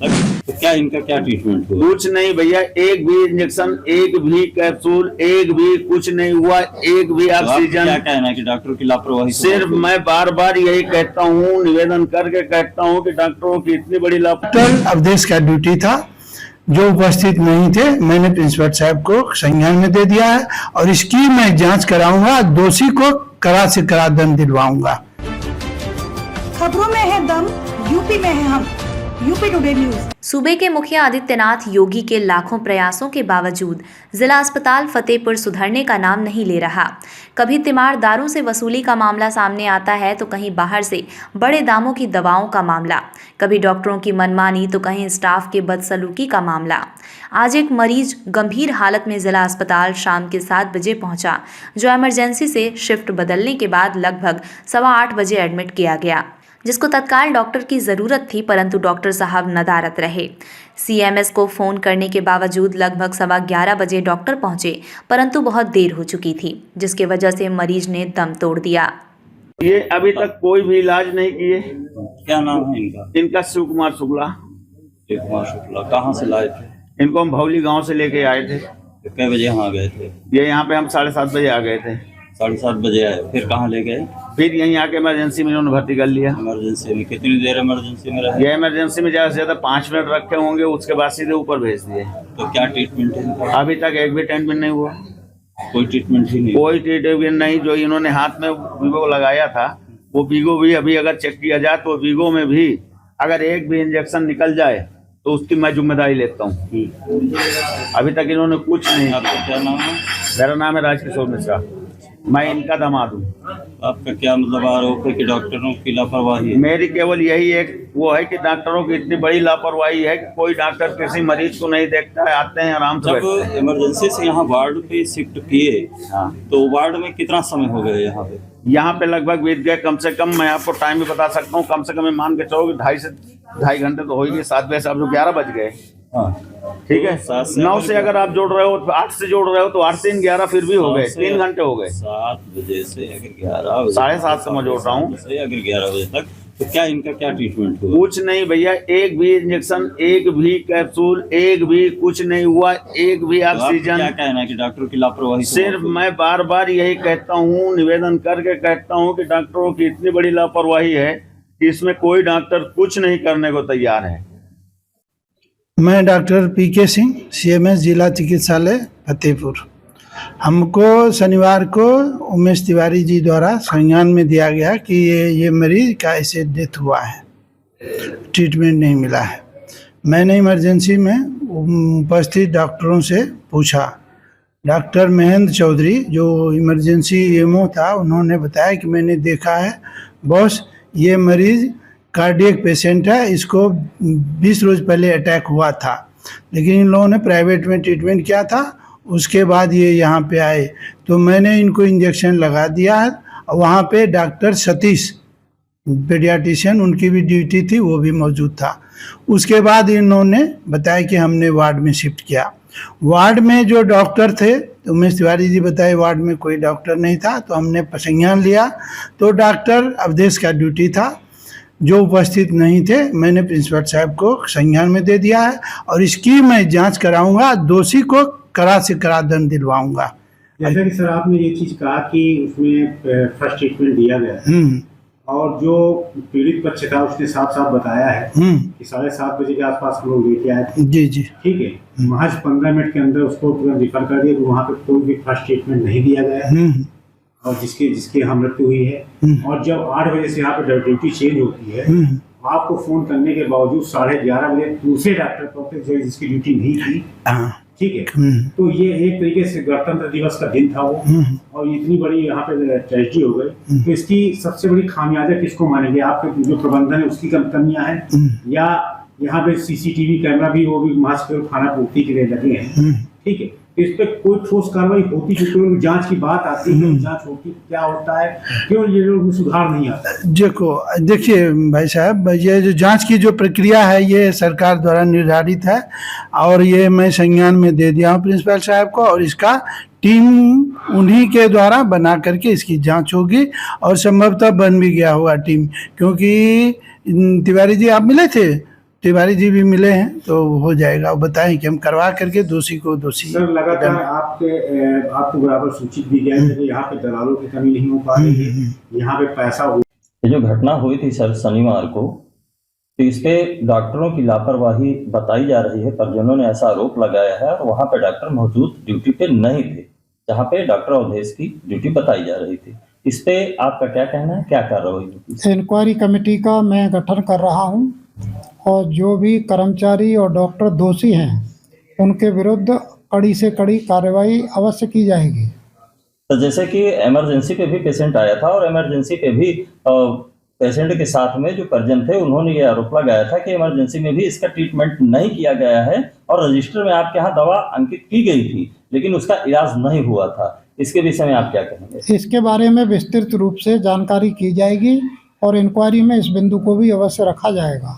तो क्या इनका क्या ट्रीटमेंट हुआ? कुछ नहीं भैया, एक भी इंजेक्शन, एक भी कैप्सूल, एक भी कुछ नहीं हुआ, एक भी तो आपका ऑक्सीजन। क्या कहना है कि डॉक्टर की लापरवाही से सिर्फ मौत हुई? मैं बार बार यही कहता हूँ, निवेदन करके कहता हूँ कि डॉक्टरों की इतनी बड़ी लापरवाही। डॉक्टर अवधेश का ड्यूटी था, जो उपस्थित नहीं थे, मैंने प्रिंसिपल साहब को संज्ञान में दे दिया है और इसकी मैं जांच कराऊंगा, दोषी को कड़ा से कड़ा दंड दिलवाऊंगा। खबरों में है दम, यूपी में है हम। UP today news. सूबे के मुखिया आदित्यनाथ योगी के लाखों प्रयासों के बावजूद जिला अस्पताल फतेहपुर सुधरने का नाम नहीं ले रहा। कभी तीमारदारों से वसूली का मामला सामने आता है तो कहीं बाहर से बड़े दामों की दवाओं का मामला, कभी डॉक्टरों की मनमानी तो कहीं स्टाफ के बदसलूकी का मामला। आज एक मरीज गंभीर हालत में जिला अस्पताल शाम के 7 बजे पहुंचा, जो इमरजेंसी से शिफ्ट बदलने के बाद लगभग 8:15 बजे एडमिट किया गया, जिसको तत्काल डॉक्टर की ज़रूरत थी, परंतु डॉक्टर साहब नदारत रहे। सीएमएस को फ़ोन करने के बावजूद लगभग 11:15 बजे डॉक्टर पहुंचे, परंतु बहुत देर हो चुकी थी, जिसके वजह से मरीज ने दम तोड़ दिया। ये अभी तक कोई भी इलाज नहीं किए। क्या नाम है इनका? इनका शिव कुमार शुक्ला। शिव कुमार शुक्ला। कहाँ से लाए थे? इनको हम भौली गांव से लेके आए थे। तो कै बजे यहाँ गए थे? ये यहाँ पे हम 7:30 बजे आ गए थे। 7:30 बजे आए, फिर कहाँ ले गए? फिर यहीं आके इमरजेंसी में इन्होंने भर्ती कर लिया। इमरजेंसी में कितनी देर इमरजेंसी में रहे? ये इमरजेंसी में ज़्यादा से ज़्यादा 5 मिनट रखे होंगे, उसके बाद सीधे ऊपर भेज दिए। तो क्या ट्रीटमेंट है इनका? अभी तक एक भी ट्रीटमेंट नहीं हुआ, कोई ट्रीटमेंट ही नहीं? कोई ट्रीटमेंट नहीं। जो इन्होंने हाथ में वीगो लगाया था, वो वीगो भी अभी अगर चेक किया जाए तो वीगो में भी अगर एक भी इंजेक्शन निकल जाए तो उसकी मैं जिम्मेदारी लेता हूँ। अभी तक इन्होंने कुछ नहीं। आपका क्या नाम है? मेरा नाम है राजकिशोर मिश्रा, मैं इनका दामाद हूँ। आपका क्या मतलब आरोप है कि डॉक्टरों की लापरवाही है? मेरी केवल यही एक वो है कि डॉक्टरों की इतनी बड़ी लापरवाही है कि कोई डॉक्टर किसी मरीज को नहीं देखता है, आते हैं आराम से बैठते जब इमरजेंसी से यहाँ वार्ड पे शिफ्ट किए, हाँ, तो वार्ड में कितना समय हो गया यहाँ पे? यहाँ पे लगभग बीत गए कम से कम, मैं आपको टाइम भी बता सकता हूँ, कम से कम मान के चलो 2.5 घंटे तो हो ही गए। 7 बजे से अब 11 बज गए। हाँ, ठीक है, 9 से अगर आप जोड़ रहे हो, 8 से जोड़ रहे हो तो 8 3 11 फिर भी हो गए, 3 घंटे हो गए। 7 बजे से अगर 11 बजे, 7:30 से मैं जोड़ रहा हूँ, से अगर 11 बजे तक, तो क्या इनका क्या ट्रीटमेंट हुआ? कुछ नहीं भैया, एक भी इंजेक्शन, एक भी कैप्सूल, एक भी कुछ नहीं हुआ, एक भी तो आपका ऑक्सीजन। क्या कहना है कि डॉक्टर की लापरवाही से सिर्फ मौत हुई? मैं बार बार यही कहता हूँ, निवेदन करके कहता हूँ कि डॉक्टरों की इतनी बड़ी लापरवाही है कि इसमें कोई डॉक्टर कुछ नहीं करने को तैयार है। मैं डॉक्टर पीके सिंह, सीएमएस जिला चिकित्सालय फतेहपुर। हमको शनिवार को उमेश तिवारी जी द्वारा संज्ञान में दिया गया कि ये मरीज का ऐसे डेथ हुआ है, ट्रीटमेंट नहीं मिला है। मैंने इमरजेंसी में उपस्थित डॉक्टरों से पूछा। डॉक्टर महेंद्र चौधरी जो इमरजेंसी एमओ था, उन्होंने बताया कि मैंने देखा है बॉस, ये मरीज कार्डियक पेशेंट है, इसको 20 रोज पहले अटैक हुआ था, लेकिन इन लोगों ने प्राइवेट में ट्रीटमेंट किया था, उसके बाद ये यहाँ पे आए तो मैंने इनको इंजेक्शन लगा दिया है। वहाँ पे डॉक्टर सतीश पेडियाट्रिशियन, उनकी भी ड्यूटी थी, वो भी मौजूद था। उसके बाद इन्होंने बताया कि हमने वार्ड में शिफ्ट किया। वार्ड में जो डॉक्टर थे, उमेश तिवारी जी बताए वार्ड में कोई डॉक्टर नहीं था, तो हमने संज्ञान लिया तो डॉक्टर अवधेश का ड्यूटी था, जो उपस्थित नहीं थे, मैंने प्रिंसिपल साहब को संज्ञान में दे दिया है और इसकी मैं जांच कराऊंगा, दोषी को कड़ा से कड़ा दंड दिलवाऊंगा। जैसा कि सर आपने ये चीज कहा कि उसमें फर्स्ट ट्रीटमेंट दिया गया और जो पीड़ित पक्ष था उसने साफ साफ बताया है कि 7:30 बजे के आसपास हम लोग लेके आए थे। जी जी, ठीक है, महज 15 मिनट के अंदर उसको तुरंत रिफर कर दिया, वहाँ पे कोई भी फर्स्ट ट्रीटमेंट नहीं दिया गया और जिसकी यहाँ मृत्यु हुई है। और जब 8 बजे से यहाँ पे ड्यूटी चेंज होती है, आपको फोन करने के बावजूद 11:30 बजे दूसरे डॉक्टर पहुंचे जिसकी ड्यूटी नहीं थी। ठीक है, तो ये एक तरीके से गणतंत्र दिवस का दिन था वो, और इतनी बड़ी यहाँ पे ट्रेजेडी हो गई। तो इसकी सबसे बड़ी खामियाजा किसको मानेंगे? आपके जो प्रबंधन है उसकी कमियां हैं, या यहाँ पे सीसीटीवी कैमरा भी वो भी मास्क केवल खाना पूर्ति के लिए लगे हैं? ठीक है, इस पे कोई ठोस कार्रवाई होती, क्योंकि जांच की बात आती है, जांच होती, क्या होता है, क्यों ये लोग सुधार नहीं आता? देखिए भाई साहब, ये जो जांच की जो प्रक्रिया है ये सरकार द्वारा निर्धारित है और ये मैं संज्ञान में दे दिया हूँ प्रिंसिपल साहब को, और इसका टीम उन्हीं के द्वारा बना करके इसकी जांच होगी और संभवतः बन भी गया होगा टीम, क्योंकि तिवारी जी आप मिले थे तिवारी जी भी मिले हैं तो हो जाएगा, वो बताएं कि हम करवा करके दोषी को दोषी। सर लगातार आपको बराबर सूचित भी गया है कि यहाँ पे दलालों की कमी नहीं हो पा रही है, यहाँ पे पैसा ये जो घटना हुई थी सर शनिवार को, तो इस पे डॉक्टरों की लापरवाही बताई जा रही है। परिजनों ने ऐसा आरोप लगाया है और वहाँ पे डॉक्टर मौजूद ड्यूटी पे नहीं थे जहाँ पे डॉक्टर अवधेश की ड्यूटी बताई जा रही थी। इस पे आपका क्या कहना है, क्या कार्रवाई? इंक्वायरी कमेटी का मैं गठन कर रहा हूं और जो भी कर्मचारी और डॉक्टर दोषी हैं उनके विरुद्ध कड़ी से कड़ी कार्रवाई अवश्य की जाएगी। तो जैसे कि इमरजेंसी पे भी पेशेंट आया था और इमरजेंसी पे भी पेशेंट के साथ में जो परिजन थे उन्होंने ये आरोप लगाया था कि इमरजेंसी में भी इसका ट्रीटमेंट नहीं किया गया है और रजिस्टर में आपके यहाँ दवा अंकित की गई थी लेकिन उसका इलाज नहीं हुआ था। इसके विषय में आप क्या कहेंगे? इसके बारे में विस्तृत रूप से जानकारी की जाएगी और इंक्वायरी में इस बिंदु को भी अवश्य रखा जाएगा।